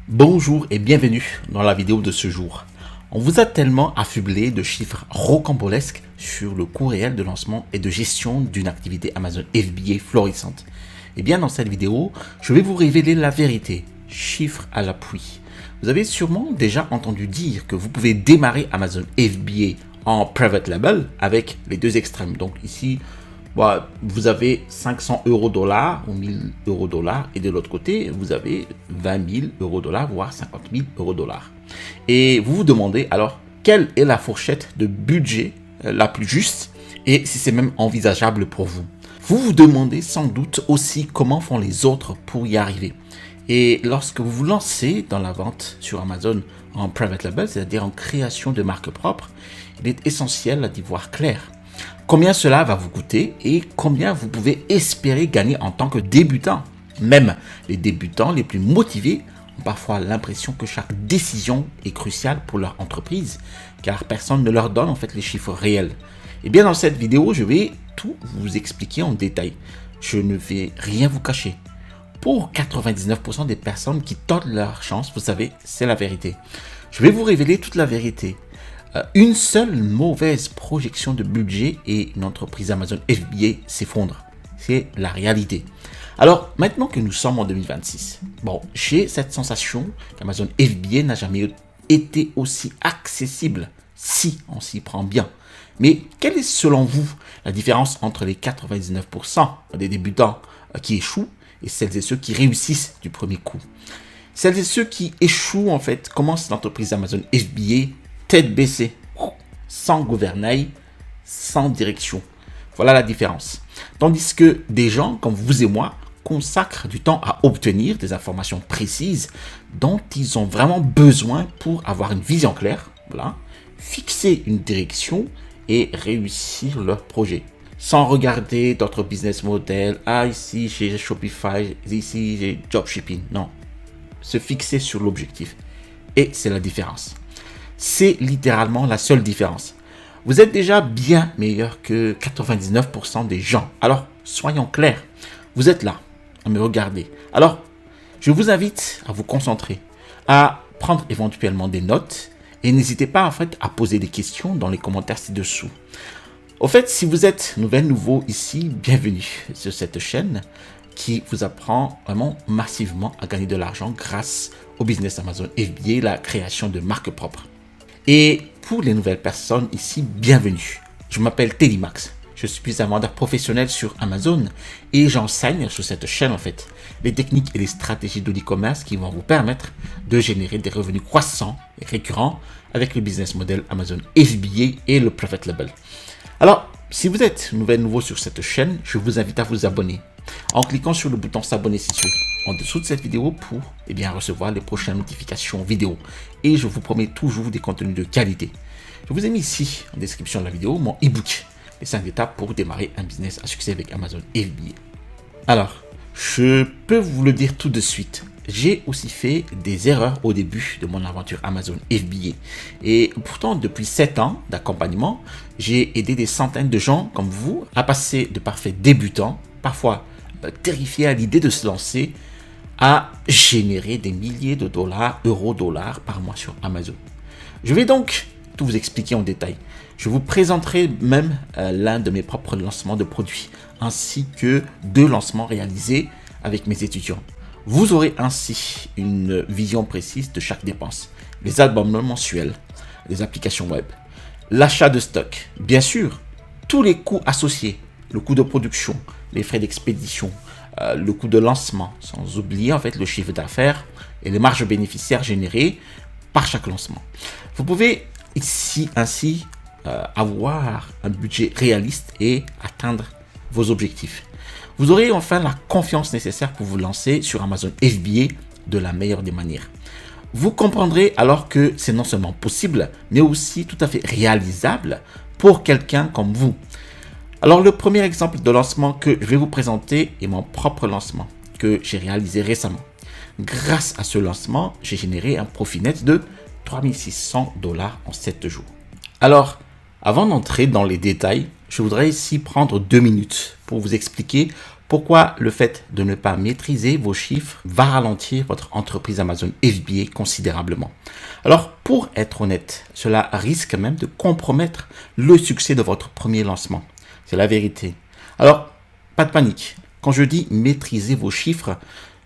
Bonjour et bienvenue dans la vidéo de ce jour. On vous a tellement affublé de chiffres rocambolesques sur le coût réel de lancement et de gestion d'une activité Amazon FBA florissante. Et bien dans cette vidéo, je vais vous révéler la vérité, chiffres à l'appui. Vous avez sûrement déjà entendu dire que vous pouvez démarrer Amazon FBA en private label avec les deux extrêmes. Donc ici, vous avez 500 $, ou 1000 $, et de l'autre côté, vous avez 20 000 $, voire 50 000 $. Et vous vous demandez alors, quelle est la fourchette de budget la plus juste et si c'est même envisageable pour vous. Vous vous demandez sans doute aussi comment font les autres pour y arriver. Et lorsque vous vous lancez dans la vente sur Amazon en private label, c'est-à-dire en création de marque propre, il est essentiel d'y voir clair. Combien cela va vous coûter et combien vous pouvez espérer gagner en tant que débutant. Même les débutants les plus motivés ont parfois l'impression que chaque décision est cruciale pour leur entreprise, car personne ne leur donne en fait les chiffres réels. Et bien dans cette vidéo, je vais tout vous expliquer en détail. Je ne vais rien vous cacher. Pour 99% des personnes qui tentent leur chance, vous savez, c'est la vérité. Je vais vous révéler toute la vérité. Une seule mauvaise projection de budget et une entreprise Amazon FBA s'effondre. C'est la réalité. Alors, maintenant que nous sommes en 2026, j'ai cette sensation qu'Amazon FBA n'a jamais été aussi accessible si on s'y prend bien. Mais quelle est selon vous la différence entre les 99% des débutants qui échouent et celles et ceux qui réussissent du premier coup? Celles et ceux qui échouent en fait commencent l'entreprise Amazon FBA tête baissée, sans gouvernail, sans direction. Voilà la différence. Tandis que des gens comme vous et moi consacrent du temps à obtenir des informations précises dont ils ont vraiment besoin pour avoir une vision claire, fixer une direction et réussir leur projet. Sans regarder d'autres business models, ici j'ai Shopify, ici j'ai Dropshipping. Non, se fixer sur l'objectif. Et c'est la différence. C'est littéralement la seule différence. Vous êtes déjà bien meilleur que 99% des gens. Alors, soyons clairs. Vous êtes là, à me regarder. Alors, je vous invite à vous concentrer, à prendre éventuellement des notes et n'hésitez pas en fait à poser des questions dans les commentaires ci-dessous. Au fait, si vous êtes nouveau ici, bienvenue sur cette chaîne qui vous apprend vraiment massivement à gagner de l'argent grâce au business Amazon FBA, la création de marques propres. Et pour les nouvelles personnes ici, bienvenue. Je m'appelle Teddy Max. Je suis un vendeur professionnel sur Amazon et j'enseigne sur cette chaîne en fait les techniques et les stratégies de l'e-commerce qui vont vous permettre de générer des revenus croissants et récurrents avec le business model Amazon FBA et le private label. Alors, si vous êtes nouveau sur cette chaîne, je vous invite à vous abonner en cliquant sur le bouton s'abonner situé en dessous de cette vidéo pour recevoir les prochaines notifications vidéo. Et je vous promets toujours des contenus de qualité. Je vous ai mis ici en description de la vidéo mon e-book, les 5 étapes pour démarrer un business à succès avec Amazon FBA. Alors, je peux vous le dire tout de suite. J'ai aussi fait des erreurs au début de mon aventure Amazon FBA. Et pourtant, depuis 7 ans d'accompagnement, j'ai aidé des centaines de gens comme vous à passer de parfaits débutants, parfois terrifiés à l'idée de se lancer, à générer des milliers de dollars, euros, dollars par mois sur Amazon. Je vais donc tout vous expliquer en détail. Je vous présenterai même l'un de mes propres lancements de produits, ainsi que 2 lancements réalisés avec mes étudiants. Vous aurez ainsi une vision précise de chaque dépense, les albums mensuels, les applications web, l'achat de stock, bien sûr, tous les coûts associés, le coût de production, les frais d'expédition, le coût de lancement, sans oublier en fait le chiffre d'affaires et les marges bénéficiaires générées par chaque lancement. Vous pouvez ici ainsi avoir un budget réaliste et atteindre vos objectifs. Vous aurez enfin la confiance nécessaire pour vous lancer sur Amazon FBA de la meilleure des manières. Vous comprendrez alors que c'est non seulement possible, mais aussi tout à fait réalisable pour quelqu'un comme vous. Alors le premier exemple de lancement que je vais vous présenter est mon propre lancement que j'ai réalisé récemment. Grâce à ce lancement, j'ai généré un profit net de 3 600 $ en 7 jours. Alors, avant d'entrer dans les détails, je voudrais ici prendre 2 minutes pour vous expliquer Pourquoi le fait de ne pas maîtriser vos chiffres va ralentir votre entreprise Amazon FBA considérablement? Alors, pour être honnête, cela risque même de compromettre le succès de votre premier lancement. C'est la vérité. Alors, pas de panique. Quand je dis maîtriser vos chiffres,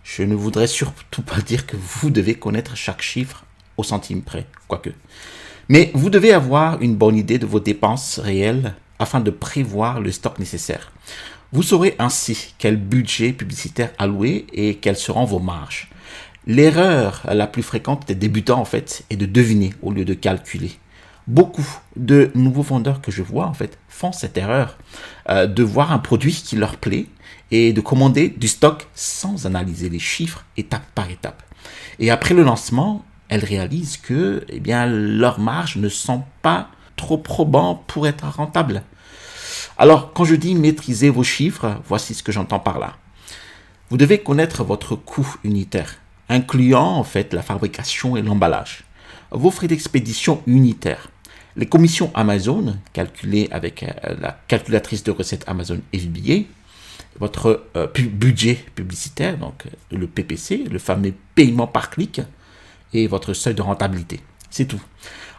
je ne voudrais surtout pas dire que vous devez connaître chaque chiffre au centime près, quoique. Mais vous devez avoir une bonne idée de vos dépenses réelles afin de prévoir le stock nécessaire. Vous saurez ainsi quel budget publicitaire allouer et quelles seront vos marges. L'erreur la plus fréquente des débutants en fait est de deviner au lieu de calculer. Beaucoup de nouveaux vendeurs que je vois en fait font cette erreur de voir un produit qui leur plaît et de commander du stock sans analyser les chiffres étape par étape. Et après le lancement, elles réalisent que leurs marges ne sont pas trop probantes pour être rentables. Alors, quand je dis maîtriser vos chiffres, voici ce que j'entends par là. Vous devez connaître votre coût unitaire, incluant en fait la fabrication et l'emballage, vos frais d'expédition unitaires, les commissions Amazon, calculées avec la calculatrice de recettes Amazon FBA, votre budget publicitaire, donc le PPC, le fameux paiement par clic, et votre seuil de rentabilité. C'est tout.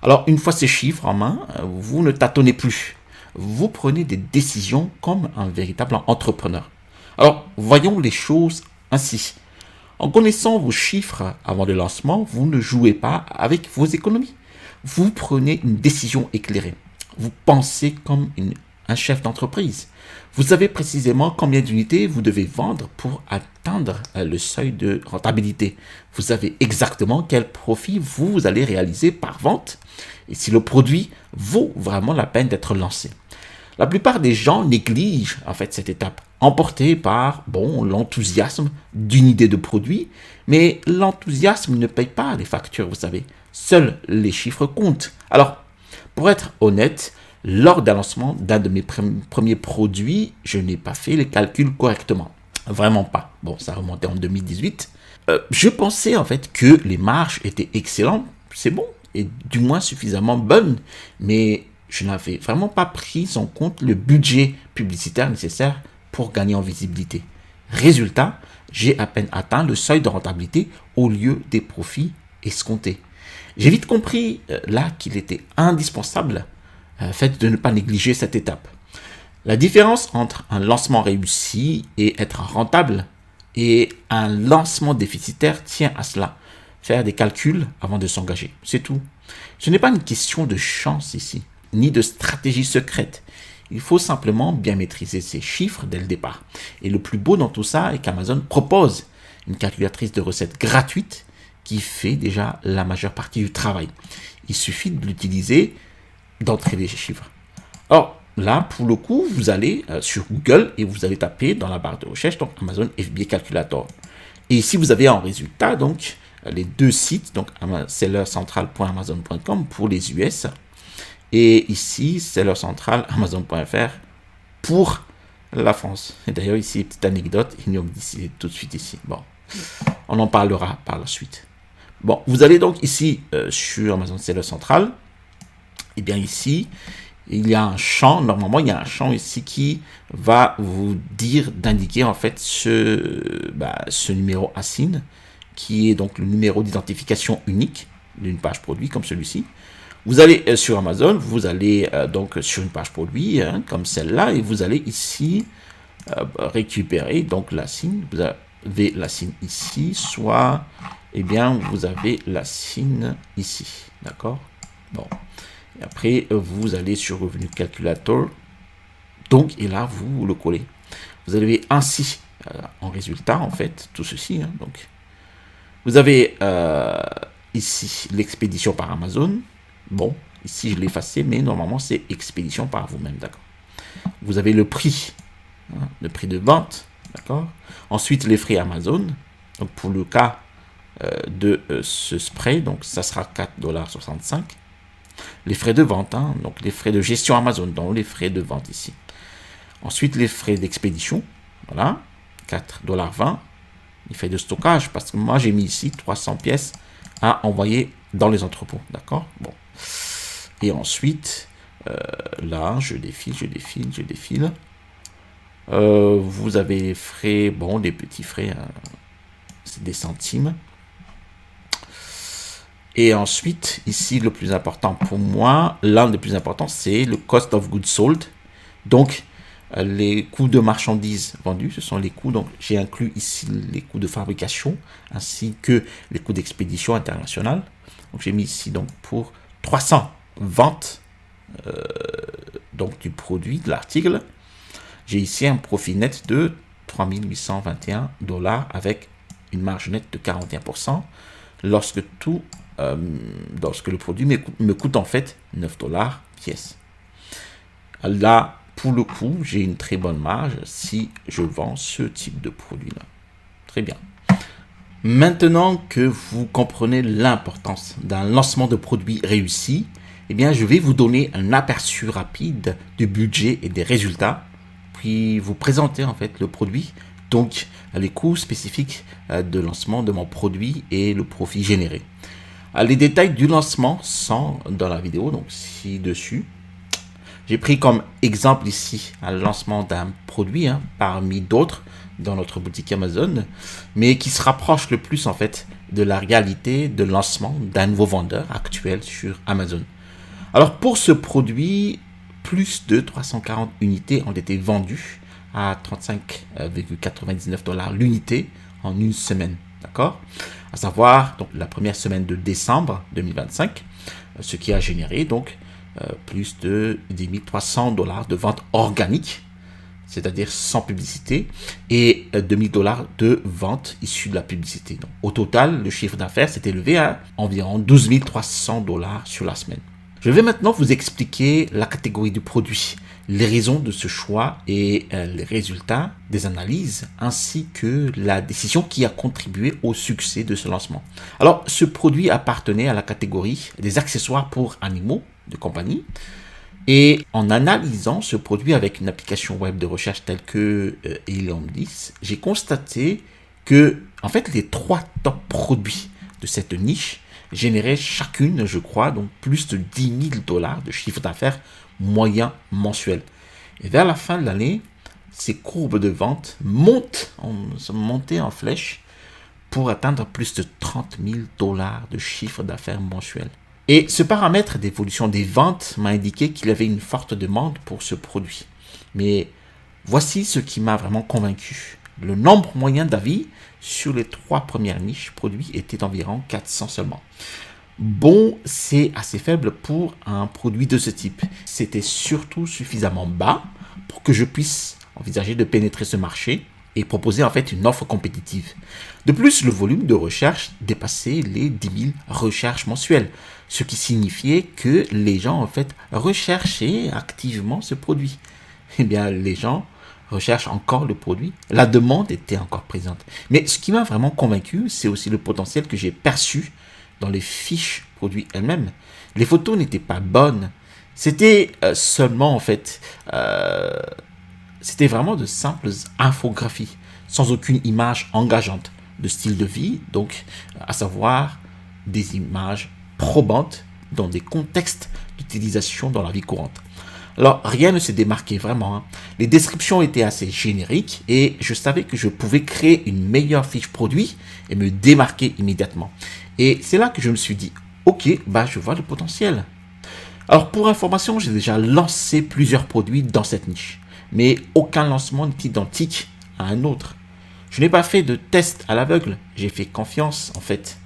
Alors, une fois ces chiffres en main, vous ne tâtonnez plus. Vous prenez des décisions comme un véritable entrepreneur. Alors, voyons les choses ainsi. En connaissant vos chiffres avant le lancement, vous ne jouez pas avec vos économies. Vous prenez une décision éclairée. Vous pensez comme un chef d'entreprise. Vous savez précisément combien d'unités vous devez vendre pour atteindre le seuil de rentabilité. Vous savez exactement quel profit vous allez réaliser par vente et si le produit vaut vraiment la peine d'être lancé. La plupart des gens négligent en fait cette étape, emportés par l'enthousiasme d'une idée de produit, mais l'enthousiasme ne paye pas les factures, vous savez. Seuls les chiffres comptent. Alors, pour être honnête, lors d'un lancement d'un de mes premiers produits, je n'ai pas fait les calculs correctement. Vraiment pas. Bon, ça remontait en 2018. Je pensais en fait que les marges étaient excellentes, c'est bon, et du moins suffisamment bonnes, mais je n'avais vraiment pas pris en compte le budget publicitaire nécessaire pour gagner en visibilité. Résultat, j'ai à peine atteint le seuil de rentabilité au lieu des profits escomptés. J'ai vite compris là qu'il était indispensable de ne pas négliger cette étape. La différence entre un lancement réussi et être rentable et un lancement déficitaire tient à cela. Faire des calculs avant de s'engager, c'est tout. Ce n'est pas une question de chance ici, ni de stratégie secrète. Il faut simplement bien maîtriser ses chiffres dès le départ. Et le plus beau dans tout ça est qu'Amazon propose une calculatrice de recettes gratuite qui fait déjà la majeure partie du travail. Il suffit de l'utiliser, d'entrer les chiffres. Or, là, pour le coup, vous allez sur Google et vous allez taper dans la barre de recherche, donc Amazon FBA Calculator. Et ici, vous avez en résultat, donc, les deux sites, donc sellercentral.amazon.com pour les US et ici, sellercentral amazon.fr pour la France. Et d'ailleurs, ici, petite anecdote, il nous dit tout de suite ici. Bon, on en parlera par la suite. Bon, vous allez donc ici sur Amazon Seller Central. Et bien ici, il y a un champ, normalement il y a un champ ici qui va vous dire d'indiquer en fait ce numéro ASIN, qui est donc le numéro d'identification unique d'une page produit comme celui-ci. Vous allez sur Amazon, vous allez donc sur une page produit comme celle-là et vous allez ici récupérer donc l'ASIN. Vous avez l'ASIN ici, soit vous avez l'ASIN ici, d'accord? Bon. Et après, vous allez sur Revenu Calculator. Donc, et là, vous le collez. Vous avez ainsi, en résultat, en fait, tout ceci. Donc, vous avez ici l'expédition par Amazon. Bon, ici, je l'ai effacé, mais normalement, c'est expédition par vous-même, d'accord. Vous avez le prix de vente, d'accord. Ensuite, les frais Amazon. Donc, pour le cas de ce spray, donc, ça sera 4,65 $. Les frais de vente, donc les frais de gestion Amazon, donc les frais de vente ici. Ensuite, les frais d'expédition, voilà, 4,20 $. Les frais de stockage, parce que moi j'ai mis ici 300 pièces à envoyer dans les entrepôts, d'accord? Bon. Et ensuite, là, je défile. Vous avez les frais, bon, des petits frais, c'est des centimes. Et ensuite, ici, le plus important pour moi, l'un des plus importants, c'est le cost of goods sold. Donc, les coûts de marchandises vendues, ce sont les coûts. Donc, j'ai inclus ici les coûts de fabrication ainsi que les coûts d'expédition internationale. Donc, j'ai mis ici donc pour 300 ventes donc du produit, de l'article. J'ai ici un profit net de 3821 $ avec une marge nette de 41%. Lorsque le produit me coûte en fait 9 $ pièce. Là, pour le coup, j'ai une très bonne marge si je vends ce type de produit-là. Très bien. Maintenant que vous comprenez l'importance d'un lancement de produit réussi, eh bien, je vais vous donner un aperçu rapide du budget et des résultats, puis vous présenter en fait le produit, donc les coûts spécifiques de lancement de mon produit et le profit généré. Les détails du lancement sont dans la vidéo, donc ci-dessus. J'ai pris comme exemple ici un lancement d'un produit parmi d'autres dans notre boutique Amazon, mais qui se rapproche le plus en fait de la réalité de lancement d'un nouveau vendeur actuel sur Amazon. Alors pour ce produit, plus de 340 unités ont été vendues à 35,99 $ l'unité en une semaine. D'accord? À savoir donc la première semaine de décembre 2025, ce qui a généré donc plus de 10 300 $ de vente organique, c'est-à-dire sans publicité, et 2000 $ de vente issue de la publicité. Donc, au total, le chiffre d'affaires s'est élevé à environ 12 300 $ sur la semaine. Je vais maintenant vous expliquer la catégorie du produit, les raisons de ce choix et les résultats des analyses, ainsi que la décision qui a contribué au succès de ce lancement. Alors, ce produit appartenait à la catégorie des accessoires pour animaux de compagnie. Et en analysant ce produit avec une application web de recherche telle que Helium 10, j'ai constaté que, en fait, les 3 top produits de cette niche généraient chacune, je crois, donc plus de 10 000 $ de chiffre d'affaires moyen mensuel. Et vers la fin de l'année, ces courbes de vente sont montées en flèche pour atteindre plus de 30 000 $ de chiffre d'affaires mensuel. Et ce paramètre d'évolution des ventes m'a indiqué qu'il y avait une forte demande pour ce produit. Mais voici ce qui m'a vraiment convaincu. Le nombre moyen d'avis sur les 3 premières niches produits était d'environ 400 seulement. Bon, c'est assez faible pour un produit de ce type. C'était surtout suffisamment bas pour que je puisse envisager de pénétrer ce marché et proposer en fait une offre compétitive. De plus, le volume de recherche dépassait les 10 000 recherches mensuelles, ce qui signifiait que les gens en fait recherchaient activement ce produit. Eh bien, les gens recherchent encore le produit, la demande était encore présente. Mais ce qui m'a vraiment convaincu, c'est aussi le potentiel que j'ai perçu dans les fiches produits elles-mêmes. Les photos n'étaient pas bonnes, c'était seulement en fait... C'était vraiment de simples infographies, sans aucune image engageante de style de vie, donc à savoir des images probantes dans des contextes d'utilisation dans la vie courante. Alors, rien ne s'est démarqué vraiment. Les descriptions étaient assez génériques et je savais que je pouvais créer une meilleure fiche produit et me démarquer immédiatement. Et c'est là que je me suis dit, ok, je vois le potentiel. Alors, pour information, j'ai déjà lancé plusieurs produits dans cette niche. Mais aucun lancement n'est identique à un autre. Je n'ai pas fait de test à l'aveugle, j'ai fait confiance en fait,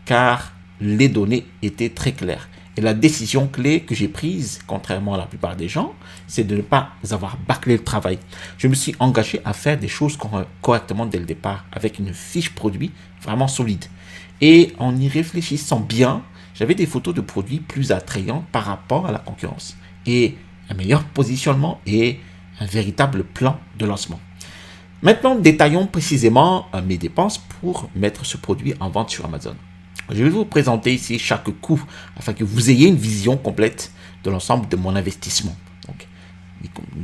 car les données étaient très claires. Et la décision clé que j'ai prise, contrairement à la plupart des gens, c'est de ne pas avoir bâclé le travail. Je me suis engagé à faire des choses correctement dès le départ, avec une fiche produit vraiment solide. Et en y réfléchissant bien, j'avais des photos de produits plus attrayants par rapport à la concurrence. Et un meilleur positionnement et un véritable plan de lancement. Maintenant, détaillons précisément mes dépenses pour mettre ce produit en vente sur Amazon. Je vais vous présenter ici chaque coût afin que vous ayez une vision complète de l'ensemble de mon investissement. Donc,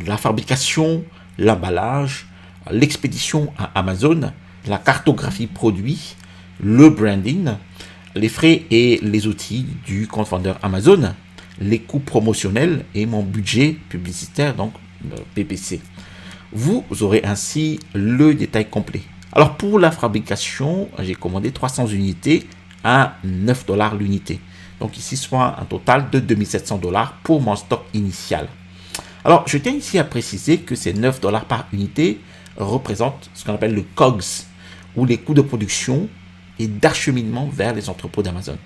la fabrication, l'emballage, l'expédition à Amazon, la cartographie produit, le branding, les frais et les outils du compte vendeur Amazon, les coûts promotionnels et mon budget publicitaire, donc PPC. Vous aurez ainsi le détail complet. Alors pour la fabrication, j'ai commandé 300 unités à 9 $ l'unité. Donc ici, soit un total de 2700 $ pour mon stock initial. Alors, je tiens ici à préciser que ces 9 $ par unité représentent ce qu'on appelle le COGS, ou les coûts de production et d'acheminement vers les entrepôts d'Amazon.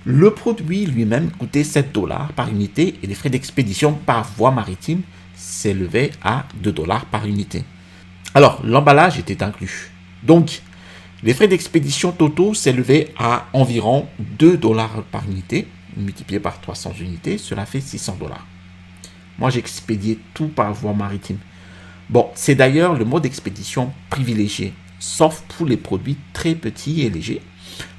Le produit lui-même coûtait 7 $ par unité et les frais d'expédition par voie maritime s'élevaient à 2 $ par unité. Alors, l'emballage était inclus. Donc, les frais d'expédition totaux s'élevaient à environ 2 $ par unité, multiplié par 300 unités, cela fait 600 $. Moi, j'expédiais tout par voie maritime. Bon, c'est d'ailleurs le mode d'expédition privilégié, sauf pour les produits très petits et légers,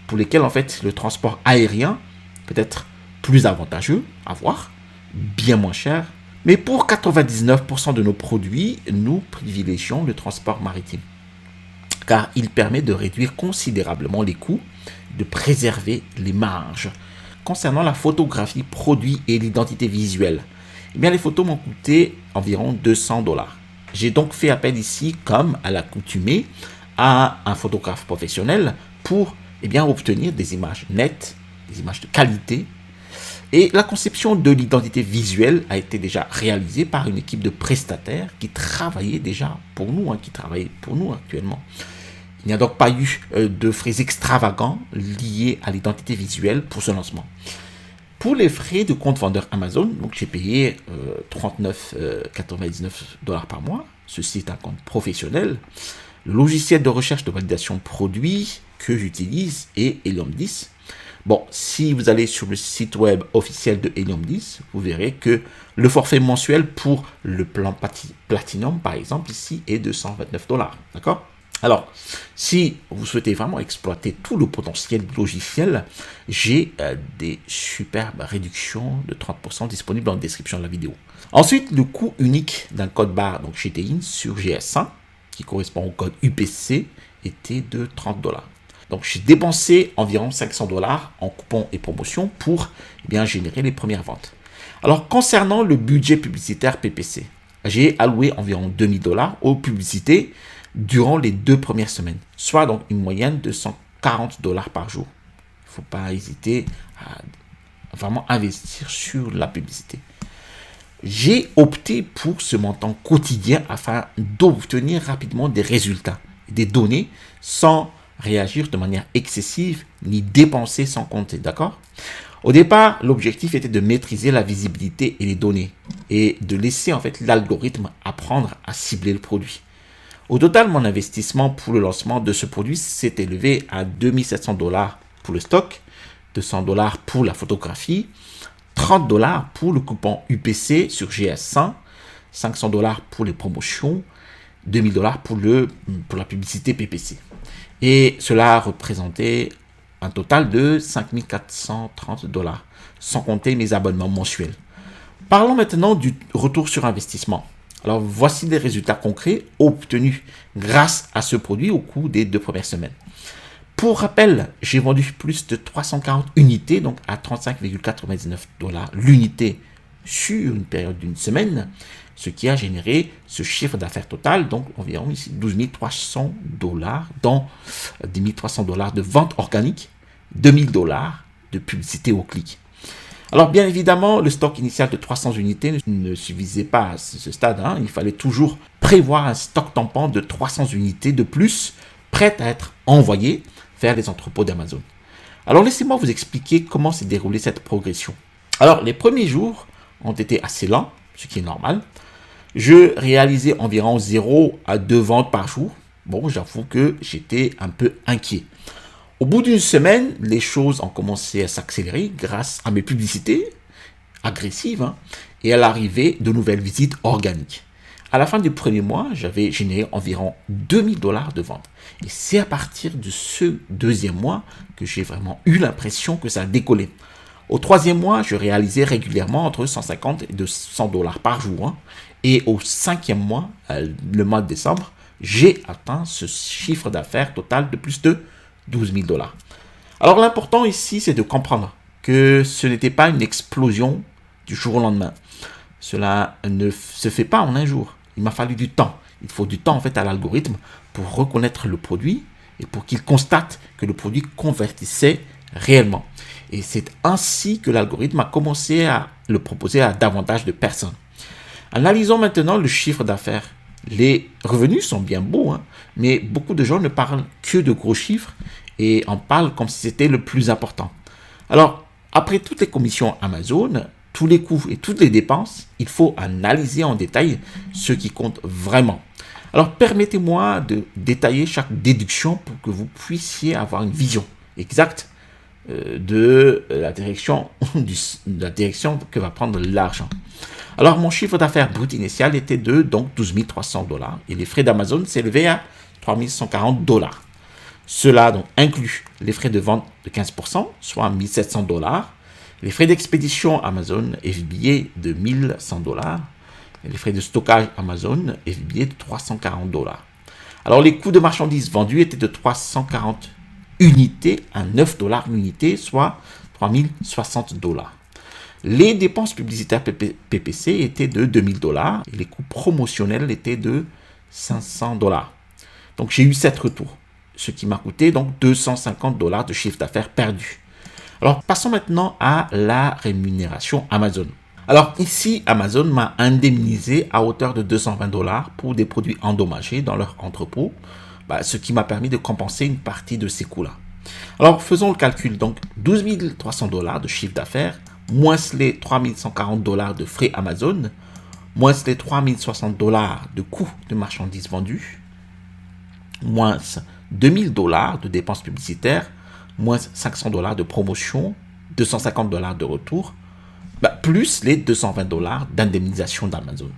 pour lesquels, en fait, le transport aérien peut être plus avantageux à voir, bien moins cher. Mais pour 99% de nos produits, nous privilégions le transport maritime, car il permet de réduire considérablement les coûts, de préserver les marges. Concernant la photographie produit et l'identité visuelle, eh bien, les photos m'ont coûté environ 200 $. J'ai donc fait appel ici, comme à l'accoutumée, à un photographe professionnel pour obtenir des images nettes, des images de qualité. Et la conception de l'identité visuelle a été déjà réalisée par une équipe de prestataires qui travaillait déjà pour nous, qui travaille pour nous actuellement. Il n'y a donc pas eu de frais extravagants liés à l'identité visuelle pour ce lancement. Pour les frais de compte vendeur Amazon, donc j'ai payé 39,99 $ par mois. Ceci est un compte professionnel. Le logiciel de recherche de validation produit que j'utilise est Helium 10. Bon, si vous allez sur le site web officiel de Helium 10, vous verrez que le forfait mensuel pour le plan Platinum, par exemple, ici, est de 129 $. D'accord ? Alors, si vous souhaitez vraiment exploiter tout le potentiel du logiciel, j'ai des superbes réductions de 30% disponibles en description de la vidéo. Ensuite, le coût unique d'un code barre, donc GTIN sur GS1, qui correspond au code UPC, était de 30 $. Donc, j'ai dépensé environ 500 $ en coupons et promotions pour générer les premières ventes. Alors, concernant le budget publicitaire PPC, j'ai alloué environ 2000 $ aux publicités durant les 2 premières semaines, soit donc une moyenne de 140 $ par jour. Il ne faut pas hésiter à vraiment investir sur la publicité. J'ai opté pour ce montant quotidien afin d'obtenir rapidement des résultats, des données, sans réagir de manière excessive ni dépenser sans compter, d'accord ? Au départ, l'objectif était de maîtriser la visibilité et les données et de laisser en fait l'algorithme apprendre à cibler le produit. Au total, mon investissement pour le lancement de ce produit s'est élevé à 2700 $ pour le stock, 200 $ pour la photographie, 30 $ pour le coupon UPC sur GS100, 500 $ pour les promotions, 2000 $ pour la publicité PPC. Et cela représentait un total de 5430 $, sans compter mes abonnements mensuels. Parlons maintenant du retour sur investissement. Alors, voici les résultats concrets obtenus grâce à ce produit au cours des 2 premières semaines. Pour rappel, j'ai vendu plus de 340 unités, donc à 35,99 $ l'unité sur une période d'une semaine, ce qui a généré ce chiffre d'affaires total, donc environ ici 12 300 $, dont 10 300 $ de vente organique, 2000 $ de publicité au clic. Alors, bien évidemment, le stock initial de 300 unités ne suffisait pas à ce stade. Il fallait toujours prévoir un stock tampon de 300 unités de plus, prêtes à être envoyées vers les entrepôts d'Amazon. Alors, laissez-moi vous expliquer comment s'est déroulée cette progression. Alors, les premiers jours ont été assez lents, ce qui est normal. Je réalisais environ 0 à 2 ventes par jour. Bon, j'avoue que j'étais un peu inquiet. Au bout d'une semaine, les choses ont commencé à s'accélérer grâce à mes publicités agressives et à l'arrivée de nouvelles visites organiques. À la fin du premier mois, j'avais généré environ 2000 $ de ventes. Et c'est à partir de ce deuxième mois que j'ai vraiment eu l'impression que ça a décollé. Au troisième mois, je réalisais régulièrement entre 150 et 200 $ par jour. Et au cinquième mois, le mois de décembre, j'ai atteint ce chiffre d'affaires total de plus de 12 000 $. Alors l'important ici, c'est de comprendre que ce n'était pas une explosion du jour au lendemain. Cela ne se fait pas en un jour. Il m'a fallu du temps. Il faut du temps en fait à l'algorithme pour reconnaître le produit et pour qu'il constate que le produit convertissait réellement. Et c'est ainsi que l'algorithme a commencé à le proposer à davantage de personnes. Analysons maintenant le chiffre d'affaires. Les revenus sont bien beaux, mais beaucoup de gens ne parlent que de gros chiffres et en parlent comme si c'était le plus important. Alors, après toutes les commissions Amazon, tous les coûts et toutes les dépenses, il faut analyser en détail ce qui compte vraiment. Alors, permettez-moi de détailler chaque déduction pour que vous puissiez avoir une vision exacte de la direction que va prendre l'argent. Alors, mon chiffre d'affaires brut initial était de donc 12 300 $ et les frais d'Amazon s'élevaient à 3 140 $. Cela donc inclut les frais de vente de 15%, soit 1 700 $, les frais d'expédition Amazon FBA de 1 100 $, et les frais de stockage Amazon FBA de 340 $. Alors, les coûts de marchandises vendues étaient de 340 unités à 9 $ l'unité, soit 3 060 $. Les dépenses publicitaires PPC étaient de 2 000 $ et les coûts promotionnels étaient de 500 $. Donc, j'ai eu 7 retours, ce qui m'a coûté donc 250 $ de chiffre d'affaires perdu. Alors, passons maintenant à la rémunération Amazon. Alors, ici, Amazon m'a indemnisé à hauteur de 220 $ pour des produits endommagés dans leur entrepôt, ce qui m'a permis de compenser une partie de ces coûts-là. Alors, faisons le calcul. Donc, 12 300 $ de chiffre d'affaires, moins les 3 140 $ de frais Amazon, moins les 3 060 $ de coûts de marchandises vendues, moins 2 000 $ de dépenses publicitaires, moins 500 $ de promotion, 250 $ de retour, plus les 220 $ d'indemnisation d'Amazon.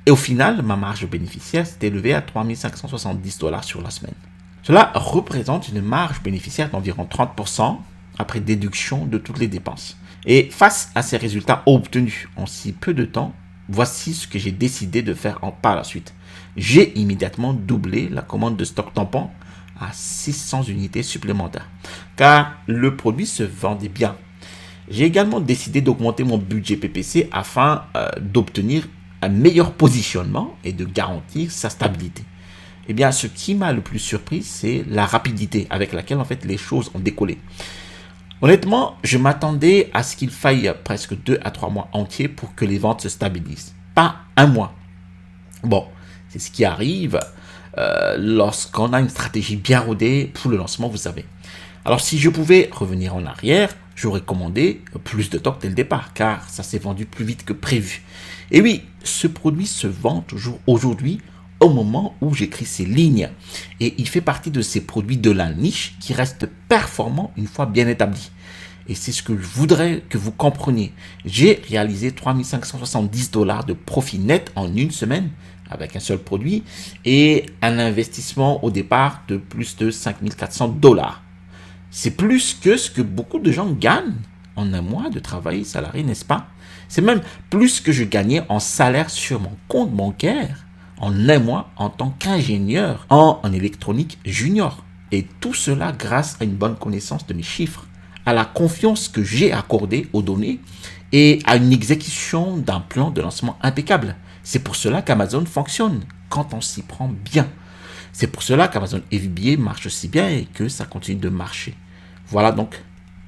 Et au final, ma marge bénéficiaire s'est élevée à 3 570 $ sur la semaine. Cela représente une marge bénéficiaire d'environ 30% après déduction de toutes les dépenses. Et face à ces résultats obtenus en si peu de temps, voici ce que j'ai décidé de faire par la suite. J'ai immédiatement doublé la commande de stock tampon à 600 unités supplémentaires, car le produit se vendait bien. J'ai également décidé d'augmenter mon budget PPC afin d'obtenir un meilleur positionnement et de garantir sa stabilité. Eh bien, ce qui m'a le plus surpris, c'est la rapidité avec laquelle en fait les choses ont décollé. Honnêtement, je m'attendais à ce qu'il faille presque 2 à 3 mois entiers pour que les ventes se stabilisent. Pas un mois. Bon, c'est ce qui arrive lorsqu'on a une stratégie bien rodée pour le lancement, vous savez. Alors, si je pouvais revenir en arrière, j'aurais commandé plus de stock dès le départ, car ça s'est vendu plus vite que prévu. Et oui, ce produit se vend toujours aujourd'hui au moment où j'écris ces lignes. Et il fait partie de ces produits de la niche qui restent performants une fois bien établis. Et c'est ce que je voudrais que vous compreniez. J'ai réalisé 3 570 $ de profit net en une semaine avec un seul produit et un investissement au départ de plus de 5 400 $. C'est plus que ce que beaucoup de gens gagnent en un mois de travail salarié, n'est-ce pas? C'est même plus que je gagnais en salaire sur mon compte bancaire en un mois en tant qu'ingénieur en électronique junior. Et tout cela grâce à une bonne connaissance de mes chiffres, à la confiance que j'ai accordée aux données et à une exécution d'un plan de lancement impeccable. C'est pour cela qu'Amazon fonctionne quand on s'y prend bien. C'est pour cela qu'Amazon FBA marche si bien et que ça continue de marcher. Voilà donc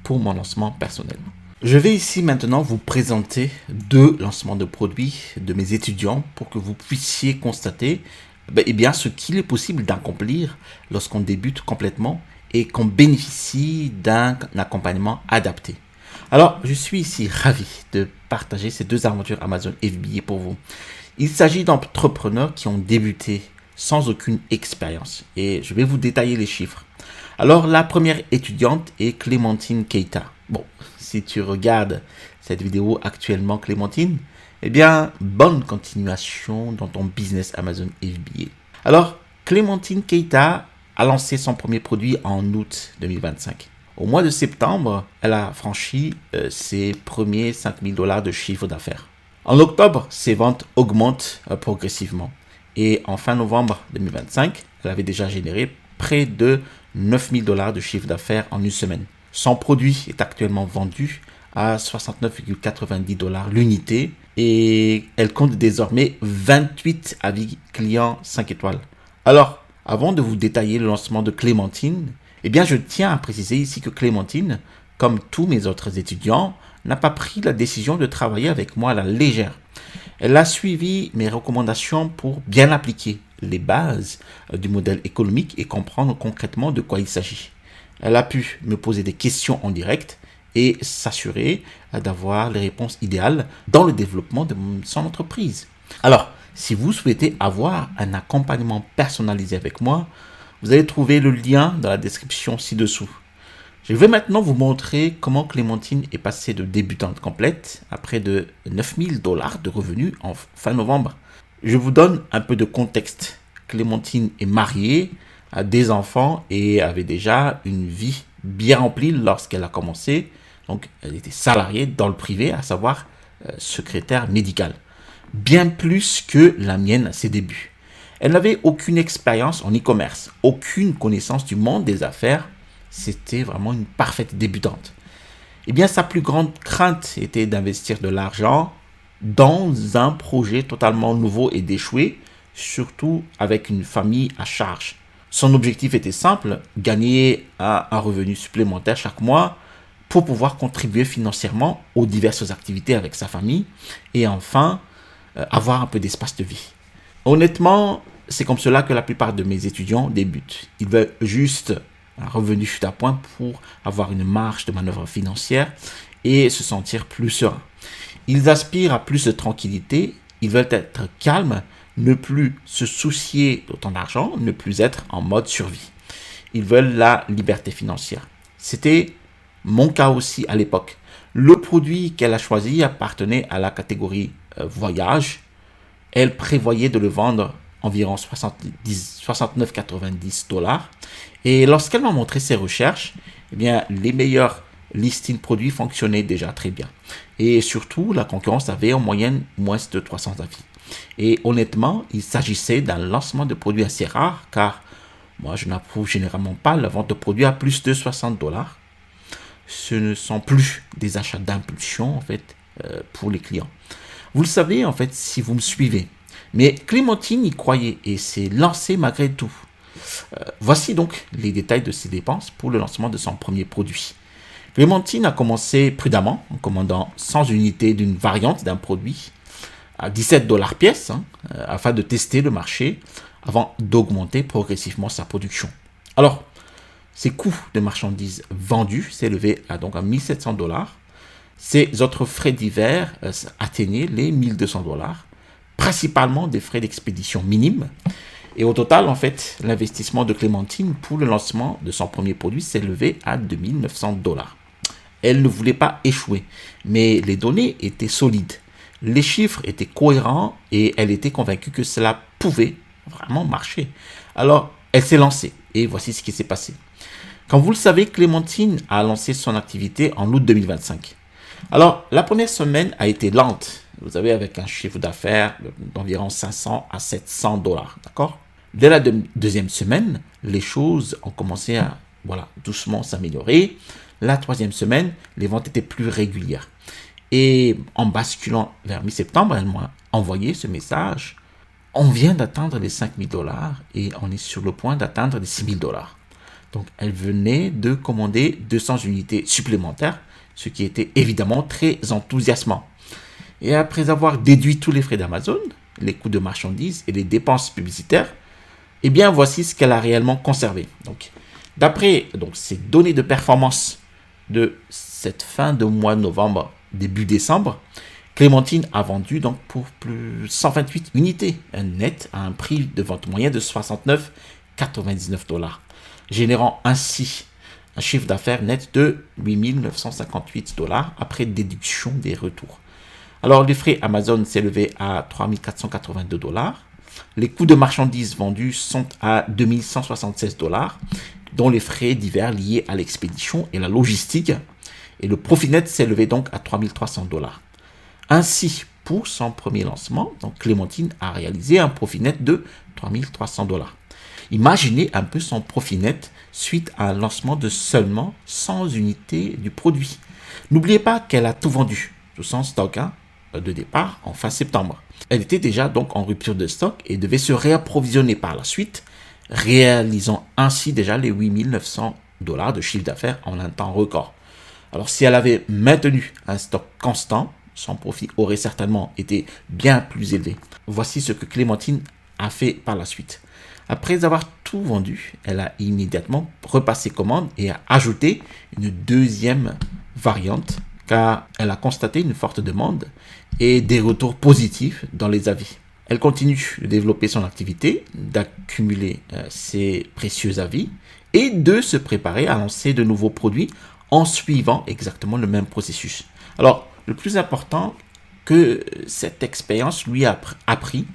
pour mon lancement personnel. Je vais ici maintenant vous présenter 2 lancements de produits de mes étudiants pour que vous puissiez constater ce qu'il est possible d'accomplir lorsqu'on débute complètement et qu'on bénéficie d'un accompagnement adapté. Alors, je suis ici ravi de partager ces 2 aventures Amazon FBA pour vous. Il s'agit d'entrepreneurs qui ont débuté sans aucune expérience et je vais vous détailler les chiffres. Alors, la première étudiante est Clémentine Keita. Bon, si tu regardes cette vidéo actuellement, Clémentine, bonne continuation dans ton business Amazon FBA. Alors, Clémentine Keita a lancé son premier produit en août 2025. Au mois de septembre, elle a franchi ses premiers 5 000 $ de chiffre d'affaires. En octobre, ses ventes augmentent progressivement. Et en fin novembre 2025, elle avait déjà généré près de 9 000 $ de chiffre d'affaires en une semaine. Son produit est actuellement vendu à 69,90 $ l'unité, et elle compte désormais 28 avis clients 5 étoiles. Alors, avant de vous détailler le lancement de Clémentine, eh bien, je tiens à préciser ici que Clémentine, comme tous mes autres étudiants, n'a pas pris la décision de travailler avec moi à la légère. Elle a suivi mes recommandations pour bien appliquer les bases du modèle économique et comprendre concrètement de quoi il s'agit. Elle a pu me poser des questions en direct et s'assurer d'avoir les réponses idéales dans le développement de son entreprise. Alors, si vous souhaitez avoir un accompagnement personnalisé avec moi, vous allez trouver le lien dans la description ci-dessous. Je vais maintenant vous montrer comment Clémentine est passée de débutante complète à près de 9000 $ de revenus en fin novembre. Je vous donne un peu de contexte. Clémentine est mariée, a des enfants et avait déjà une vie bien remplie lorsqu'elle a commencé. Donc, elle était salariée dans le privé, à savoir secrétaire médicale. Bien plus que la mienne à ses débuts. Elle n'avait aucune expérience en e-commerce, aucune connaissance du monde des affaires. C'était vraiment une parfaite débutante. Eh bien, sa plus grande crainte était d'investir de l'argent dans un projet totalement nouveau et d'échouer, surtout avec une famille à charge. Son objectif était simple, gagner un revenu supplémentaire chaque mois pour pouvoir contribuer financièrement aux diverses activités avec sa famille et enfin avoir un peu d'espace de vie. Honnêtement, c'est comme cela que la plupart de mes étudiants débutent. Ils veulent juste un revenu chute à point pour avoir une marge de manœuvre financière et se sentir plus serein. Ils aspirent à plus de tranquillité, ils veulent être calmes, ne plus se soucier d'autant d'argent, ne plus être en mode survie. Ils veulent la liberté financière. C'était mon cas aussi à l'époque. Le produit qu'elle a choisi appartenait à la catégorie voyage. Elle prévoyait de le vendre environ 69,90 $. Et lorsqu'elle m'a montré ses recherches, eh bien, les meilleurs listings produits fonctionnaient déjà très bien. Et surtout, la concurrence avait en moyenne moins de 300 avis. Et honnêtement, il s'agissait d'un lancement de produits assez rare, car moi, je n'approuve généralement pas la vente de produits à plus de 60 $. Ce ne sont plus des achats d'impulsion, en fait, pour les clients. Vous le savez, en fait, si vous me suivez. Mais Clémentine y croyait et s'est lancée malgré tout. Voici donc les détails de ses dépenses pour le lancement de son premier produit. Clémentine a commencé prudemment en commandant 100 unités d'une variante d'un produit à 17 $ pièce afin de tester le marché avant d'augmenter progressivement sa production. Alors, ses coûts de marchandises vendues s'élevaient donc à 1700 $. Ses autres frais divers atteignaient les 1200 $, principalement des frais d'expédition minimes. Et au total, en fait, l'investissement de Clémentine pour le lancement de son premier produit s'élevait à 2900 $. Elle ne voulait pas échouer, mais les données étaient solides. Les chiffres étaient cohérents et elle était convaincue que cela pouvait vraiment marcher. Alors, elle s'est lancée et voici ce qui s'est passé. Comme vous le savez, Clémentine a lancé son activité en août 2025. Alors, la première semaine a été lente, vous savez, avec un chiffre d'affaires d'environ 500 à 700 $, d'accord? Dès la deuxième semaine, les choses ont commencé à, doucement s'améliorer. La troisième semaine, les ventes étaient plus régulières. Et en basculant vers mi-septembre, elle m'a envoyé ce message. On vient d'atteindre les 5000 $ et on est sur le point d'atteindre les 6000 $. Donc, elle venait de commander 200 unités supplémentaires, ce qui était évidemment très enthousiasmant. Et après avoir déduit tous les frais d'Amazon, les coûts de marchandises et les dépenses publicitaires, eh bien, voici ce qu'elle a réellement conservé. Donc, d'après ces données de performance de cette fin de mois de novembre, début décembre, Clémentine a vendu donc pour plus 128 unités, un net à un prix de vente moyen de 69,99 $, générant ainsi un chiffre d'affaires net de 8958 $ après déduction des retours. Alors, les frais Amazon s'élevaient à 3482 $. Les coûts de marchandises vendues sont à 2176 $, dont les frais divers liés à l'expédition et la logistique. Et le profit net s'élevait donc à 3300 $. Ainsi, pour son premier lancement, donc Clémentine a réalisé un profit net de 3300 $. Imaginez un peu son profit net suite à un lancement de seulement 100 unités du produit. N'oubliez pas qu'elle a tout vendu, tout son stock, de départ en fin septembre. Elle était déjà donc en rupture de stock et devait se réapprovisionner par la suite, réalisant ainsi déjà les 8 900 $ de chiffre d'affaires en un temps record. Alors si elle avait maintenu un stock constant, son profit aurait certainement été bien plus élevé. Voici ce que Clémentine a fait par la suite. Après avoir tout vendu, elle a immédiatement repassé commande et a ajouté une deuxième variante car elle a constaté une forte demande et des retours positifs dans les avis. Elle continue de développer son activité, d'accumuler ses précieux avis et de se préparer à lancer de nouveaux produits en suivant exactement le même processus. Alors, le plus important que cette expérience lui a appris,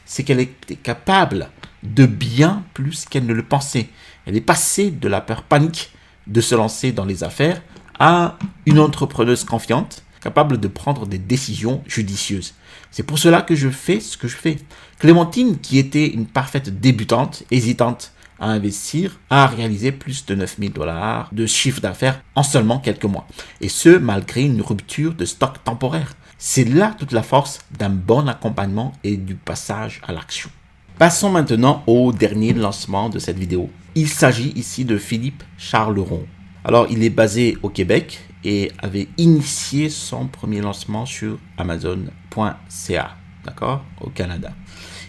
c'est qu'elle était capable de bien plus qu'elle ne le pensait. Elle est passée de la peur panique de se lancer dans les affaires à une entrepreneuse confiante, capable de prendre des décisions judicieuses. C'est pour cela que je fais ce que je fais. Clémentine, qui était une parfaite débutante, hésitante à investir, a réalisé plus de 9 000 $ de chiffre d'affaires en seulement quelques mois. Et ce, malgré une rupture de stock temporaire. C'est là toute la force d'un bon accompagnement et du passage à l'action. Passons maintenant au dernier lancement de cette vidéo. Il s'agit ici de Philippe Charleron. Alors, il est basé au Québec et avait initié son premier lancement sur Amazon.ca, d'accord, au Canada.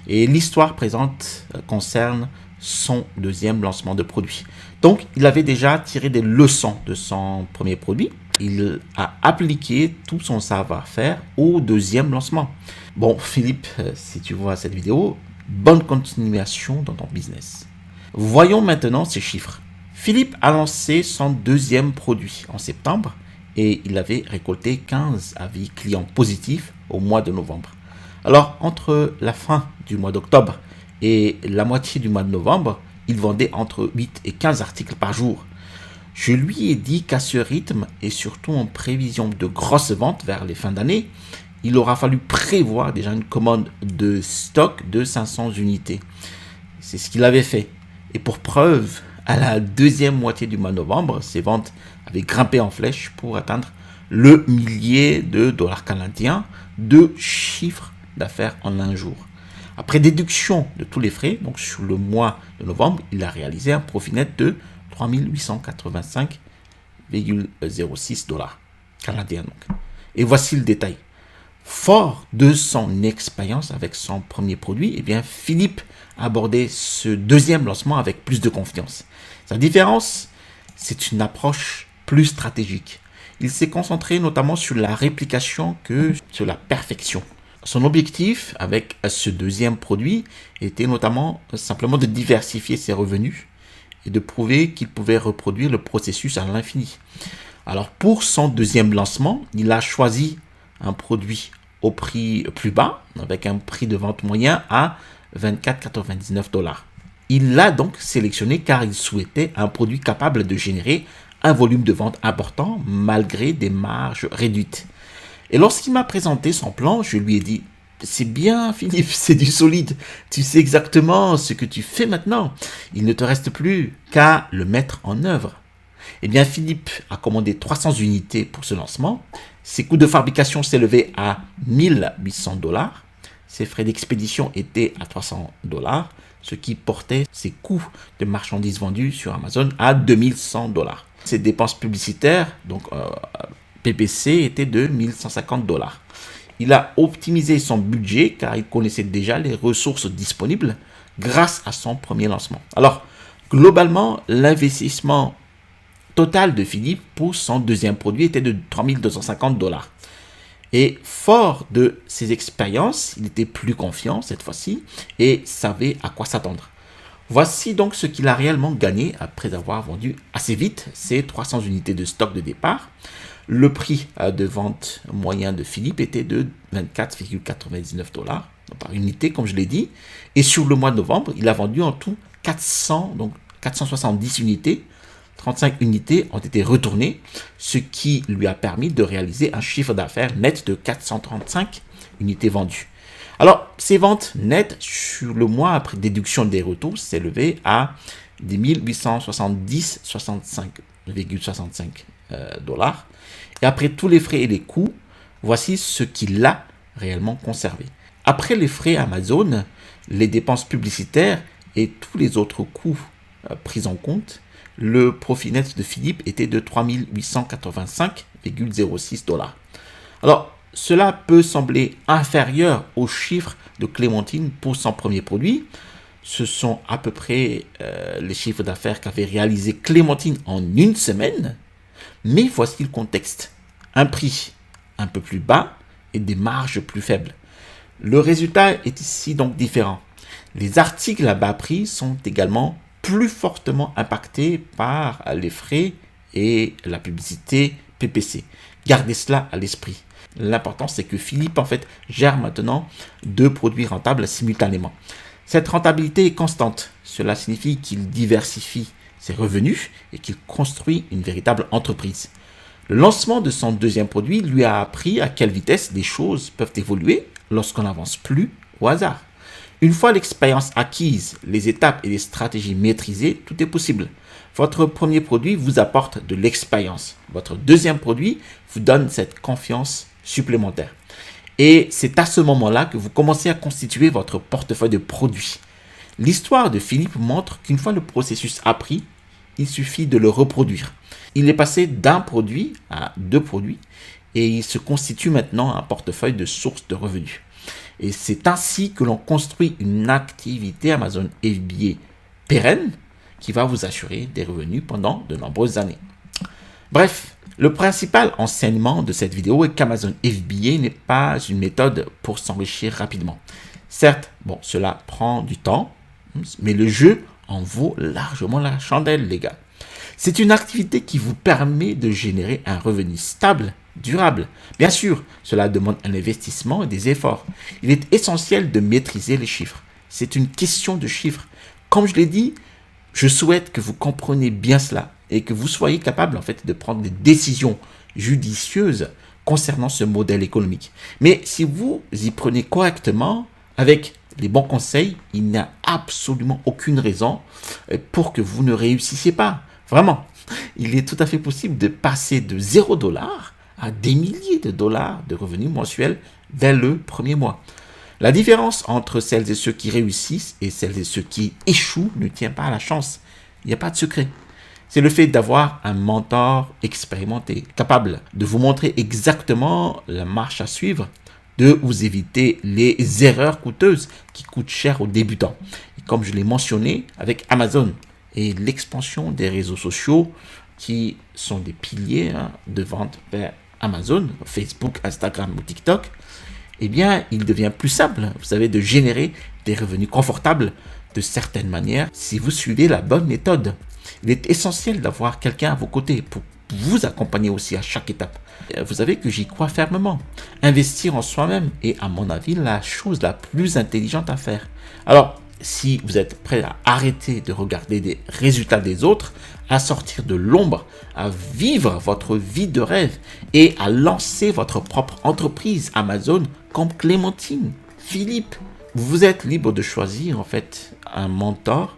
Et l'histoire présente concerne son deuxième lancement de produit. Donc, il avait déjà tiré des leçons de son premier produit. Il a appliqué tout son savoir-faire au deuxième lancement. Bon, Philippe, si tu vois cette vidéo, bonne continuation dans ton business. Voyons maintenant ces chiffres. Philippe a lancé son deuxième produit en septembre et il avait récolté 15 avis clients positifs au mois de novembre. Alors, entre la fin du mois d'octobre et la moitié du mois de novembre, il vendait entre 8 et 15 articles par jour. Je lui ai dit qu'à ce rythme et surtout en prévision de grosses ventes vers les fins d'année, il aura fallu prévoir déjà une commande de stock de 500 unités. C'est ce qu'il avait fait. Et pour preuve, à la deuxième moitié du mois de novembre, ses ventes avaient grimpé en flèche pour atteindre le millier de dollars canadiens de chiffre d'affaires en un jour. Après déduction de tous les frais, donc sur le mois de novembre, il a réalisé un profit net de 3 885,06 $ canadiens. Et voici le détail. Fort de son expérience avec son premier produit, eh bien Philippe a abordé ce deuxième lancement avec plus de confiance. Sa différence, c'est une approche plus stratégique. Il s'est concentré notamment sur la réplication que sur la perfection. Son objectif avec ce deuxième produit était notamment simplement de diversifier ses revenus et de prouver qu'il pouvait reproduire le processus à l'infini. Alors pour son deuxième lancement, il a choisi un produit au prix plus bas, avec un prix de vente moyen à 24,99 $. Il l'a donc sélectionné car il souhaitait un produit capable de générer un volume de vente important malgré des marges réduites. Et lorsqu'il m'a présenté son plan, je lui ai dit « C'est bien Philippe, c'est du solide, tu sais exactement ce que tu fais maintenant, il ne te reste plus qu'à le mettre en œuvre. » Eh bien Philippe a commandé 300 unités pour ce lancement, ses coûts de fabrication s'élevaient à 1 800 $, ses frais d'expédition étaient à 300 $, ce qui portait ses coûts de marchandises vendues sur Amazon à 2100 $. Ses dépenses publicitaires, donc PPC, étaient de 1150 $. Il a optimisé son budget car il connaissait déjà les ressources disponibles grâce à son premier lancement. Alors, globalement, l'investissement total de Philippe pour son deuxième produit était de 3 250 $. Et fort de ses expériences, il était plus confiant cette fois-ci et savait à quoi s'attendre. Voici donc ce qu'il a réellement gagné après avoir vendu assez vite ses 300 unités de stock de départ. Le prix de vente moyen de Philippe était de 24,99 $ par unité, comme je l'ai dit. Et sur le mois de novembre, il a vendu en tout 470 unités. 35 unités ont été retournées, ce qui lui a permis de réaliser un chiffre d'affaires net de 435 unités vendues. Alors, ces ventes nettes sur le mois après déduction des retours s'élevaient à 10 870,65 $. Et après tous les frais et les coûts, voici ce qu'il a réellement conservé. Après les frais Amazon, les dépenses publicitaires et tous les autres coûts pris en compte, le profit net de Philippe était de 3 885,06 $. Alors, cela peut sembler inférieur aux chiffres de Clémentine pour son premier produit. Ce sont à peu près les chiffres d'affaires qu'avait réalisé Clémentine en une semaine. Mais voici le contexte. Un prix un peu plus bas et des marges plus faibles. Le résultat est ici donc différent. Les articles à bas prix sont également plus fortement impactés par les frais et la publicité PPC. Gardez cela à l'esprit. L'important, c'est que Philippe, en fait, gère maintenant 2 produits rentables simultanément. Cette rentabilité est constante. Cela signifie qu'il diversifie ses revenus et qu'il construit une véritable entreprise. Le lancement de son deuxième produit lui a appris à quelle vitesse les choses peuvent évoluer lorsqu'on n'avance plus au hasard. Une fois l'expérience acquise, les étapes et les stratégies maîtrisées, tout est possible. Votre premier produit vous apporte de l'expérience. Votre deuxième produit vous donne cette confiance supplémentaire. Et c'est à ce moment-là que vous commencez à constituer votre portefeuille de produits. L'histoire de Philippe montre qu'une fois le processus appris, il suffit de le reproduire. Il est passé d'un produit à 2 produits et il se constitue maintenant un portefeuille de sources de revenus. Et c'est ainsi que l'on construit une activité Amazon FBA pérenne qui va vous assurer des revenus pendant de nombreuses années. Bref, le principal enseignement de cette vidéo est qu'Amazon FBA n'est pas une méthode pour s'enrichir rapidement. Certes, cela prend du temps, mais le jeu en vaut largement la chandelle, les gars. C'est une activité qui vous permet de générer un revenu stable, durable. Bien sûr, cela demande un investissement et des efforts. Il est essentiel de maîtriser les chiffres. C'est une question de chiffres. Comme je l'ai dit, je souhaite que vous compreniez bien cela et que vous soyez capable en fait de prendre des décisions judicieuses concernant ce modèle économique. Mais si vous y prenez correctement, avec les bons conseils, il n'y a absolument aucune raison pour que vous ne réussissiez pas. Vraiment, il est tout à fait possible de passer de 0 $ à des milliers de dollars de revenus mensuels dès le premier mois. La différence entre celles et ceux qui réussissent et celles et ceux qui échouent ne tient pas à la chance. Il n'y a pas de secret. C'est le fait d'avoir un mentor expérimenté, capable de vous montrer exactement la marche à suivre, de vous éviter les erreurs coûteuses qui coûtent cher aux débutants. Et comme je l'ai mentionné avec Amazon et l'expansion des réseaux sociaux qui sont des piliers de vente vers Amazon, Facebook, Instagram ou TikTok, eh bien, il devient plus simple, vous savez, de générer des revenus confortables de certaines manières si vous suivez la bonne méthode. Il est essentiel d'avoir quelqu'un à vos côtés pour vous accompagner aussi à chaque étape. Vous savez que j'y crois fermement. Investir en soi-même est, à mon avis, la chose la plus intelligente à faire. Alors, si vous êtes prêt à arrêter de regarder des résultats des autres, à sortir de l'ombre, à vivre votre vie de rêve et à lancer votre propre entreprise Amazon comme Clémentine, Philippe, vous êtes libre de choisir en fait un mentor.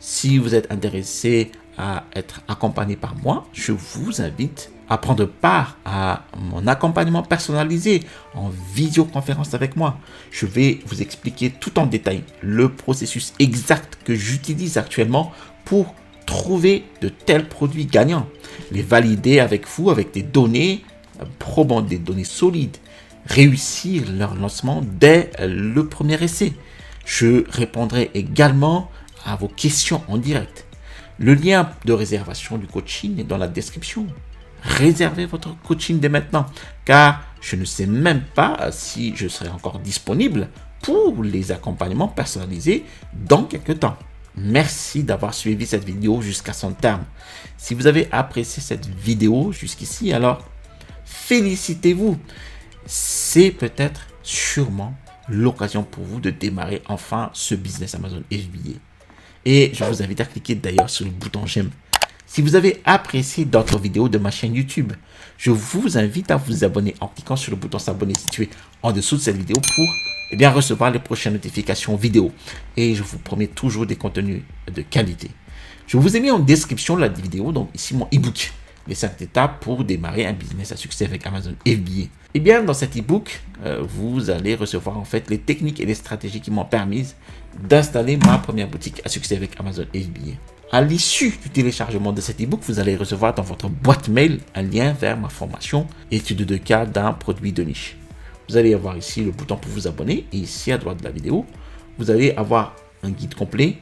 Si vous êtes intéressé à être accompagné par moi, je vous invite à prendre part à mon accompagnement personnalisé en visioconférence avec moi. Je vais vous expliquer tout en détail le processus exact que j'utilise actuellement pour trouver de tels produits gagnants, les valider avec vous, avec des données probantes, des données solides, réussir leur lancement dès le premier essai. Je répondrai également à vos questions en direct. Le lien de réservation du coaching est dans la description. Réservez votre coaching dès maintenant, car je ne sais même pas si je serai encore disponible pour les accompagnements personnalisés dans quelques temps. Merci d'avoir suivi cette vidéo jusqu'à son terme. Si vous avez apprécié cette vidéo jusqu'ici, alors félicitez-vous. C'est peut-être sûrement l'occasion pour vous de démarrer enfin ce business Amazon FBA. Et je vous invite à cliquer d'ailleurs sur le bouton j'aime. Si vous avez apprécié d'autres vidéos de ma chaîne YouTube, je vous invite à vous abonner en cliquant sur le bouton s'abonner situé en dessous de cette vidéo pour recevoir les prochaines notifications vidéo. Et je vous promets toujours des contenus de qualité. Je vous ai mis en description de la vidéo, donc ici mon ebook les 5 étapes pour démarrer un business à succès avec Amazon FBA. Et bien, dans cet e-book, vous allez recevoir en fait les techniques et les stratégies qui m'ont permis d'installer ma première boutique à succès avec Amazon FBA. À l'issue du téléchargement de cet e-book, vous allez recevoir dans votre boîte mail un lien vers ma formation étude de cas d'un produit de niche. Vous allez avoir ici le bouton pour vous abonner et ici à droite de la vidéo, vous allez avoir un guide complet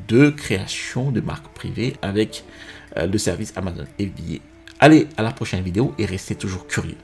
de création de marque privée avec le service Amazon FBA. Allez, à la prochaine vidéo et restez toujours curieux.